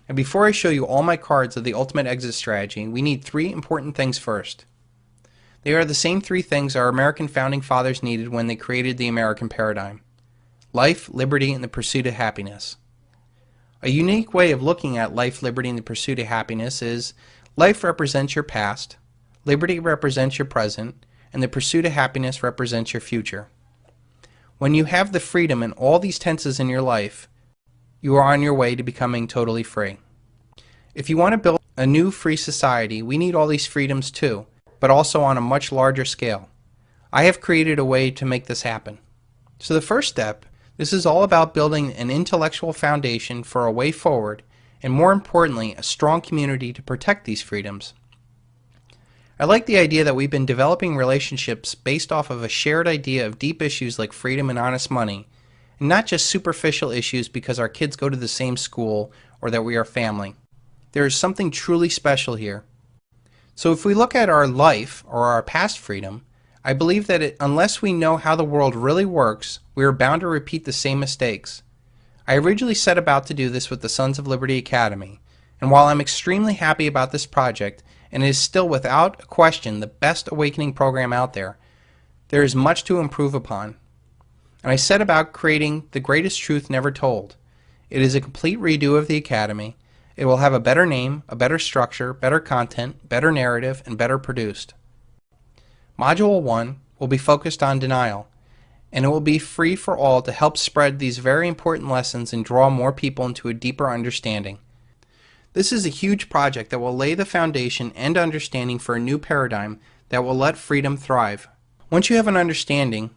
And before I show you all my cards of the ultimate exit strategy, we need three important things first. They are the same three things our American founding fathers needed when they created the American paradigm: life, liberty, and the pursuit of happiness. A unique way of looking at life, liberty, and the pursuit of happiness is life represents your past, liberty represents your present, and the pursuit of happiness represents your future. When you have the freedom in all these tenses in your life, you are on your way to becoming totally free. If you want to build a new free society, we need all these freedoms too, but also on a much larger scale. I have created a way to make this happen. So the first step, this is all about building an intellectual foundation for a way forward, and more importantly, a strong community to protect these freedoms. I like the idea that we've been developing relationships based off of a shared idea of deep issues like freedom and honest money, and not just superficial issues because our kids go to the same school or that we are family. There is something truly special here. So if we look at our life or our past freedom, I believe that unless we know how the world really works, we are bound to repeat the same mistakes. I originally set about to do this with the Sons of Liberty Academy, and while I'm extremely happy about this project, and it is still without question the best awakening program out there, there is much to improve upon. And I set about creating the greatest truth never told. It is a complete redo of the Academy. It will have a better name, a better structure, better content, better narrative, and better produced. Module 1 will be focused on denial, and it will be free for all to help spread these very important lessons and draw more people into a deeper understanding. This is a huge project that will lay the foundation and understanding for a new paradigm that will let freedom thrive. Once you have an understanding,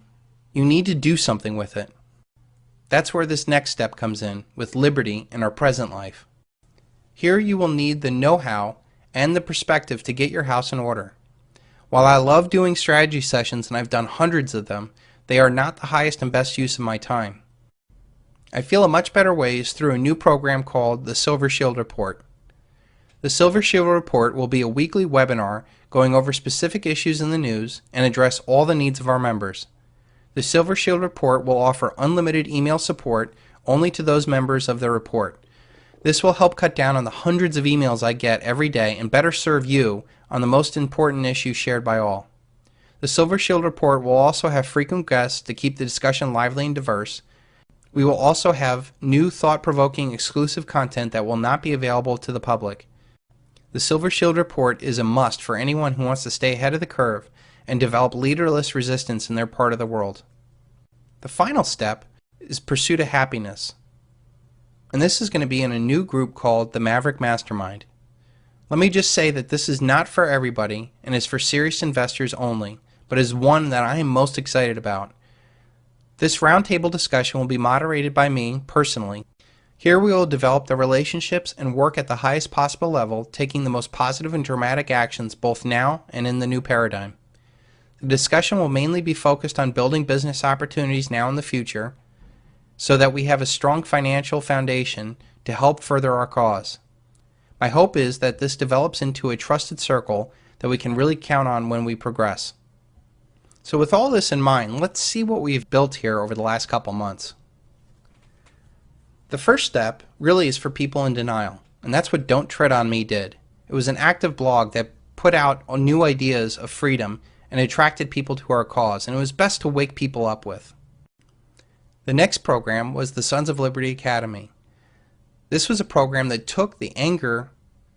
you need to do something with it. That's where this next step comes in, with liberty in our present life. Here you will need the know-how and the perspective to get your house in order. While I love doing strategy sessions and I've done hundreds of them, they are not the highest and best use of my time. I feel a much better way is through a new program called the Silvershield Report. The Silvershield Report will be a weekly webinar going over specific issues in the news and address all the needs of our members. The Silvershield Report will offer unlimited email support only to those members of the report. This will help cut down on the hundreds of emails I get every day and better serve you on the most important issues shared by all. The Silvershield Report will also have frequent guests to keep the discussion lively and diverse. We will also have new thought-provoking exclusive content that will not be available to the public. The Silvershield Report is a must for anyone who wants to stay ahead of the curve and develop leaderless resistance in their part of the world. The final step is pursuit of happiness. And this is going to be in a new group called the Maverick Mastermind. Let me just say that this is not for everybody and is for serious investors only, but is one that I am most excited about. This roundtable discussion will be moderated by me personally. Here we will develop the relationships and work at the highest possible level, taking the most positive and dramatic actions both now and in the new paradigm. The discussion will mainly be focused on building business opportunities now and the future, so that we have a strong financial foundation to help further our cause. My hope is that this develops into a trusted circle that we can really count on when we progress. So with all this in mind, let's see what we've built here over the last couple months. The first step really is for people in denial, and that's what Don't Tread on Me did. It was an active blog that put out new ideas of freedom and attracted people to our cause, and it was best to wake people up with. The next program was the Sons of Liberty Academy. This was a program that took the anger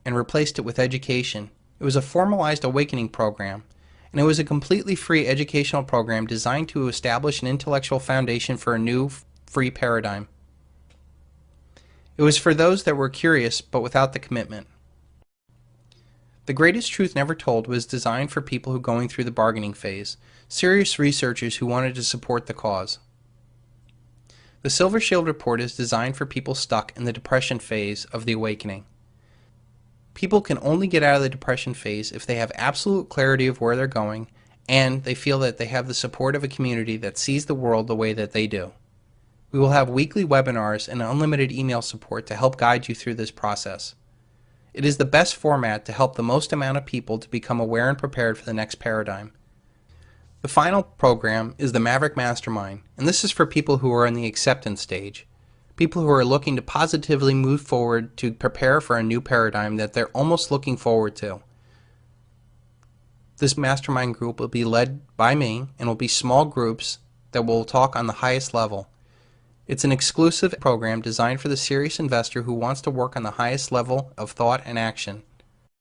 and replaced it with education. It was a formalized awakening program, and it was a completely free educational program designed to establish an intellectual foundation for a new free paradigm. It was for those that were curious but without the commitment. The Greatest Truth Never Told was designed for people who are going through the bargaining phase, serious researchers who wanted to support the cause. The Silvershield Report is designed for people stuck in the depression phase of the awakening. People can only get out of the depression phase if they have absolute clarity of where they're going and they feel that they have the support of a community that sees the world the way that they do. We will have weekly webinars and unlimited email support to help guide you through this process. It is the best format to help the most amount of people to become aware and prepared for the next paradigm. The final program is the Maverick Mastermind, and this is for people who are in the acceptance stage. People who are looking to positively move forward to prepare for a new paradigm that they're almost looking forward to. This mastermind group will be led by me and will be small groups that will talk on the highest level. It's an exclusive program designed for the serious investor who wants to work on the highest level of thought and action.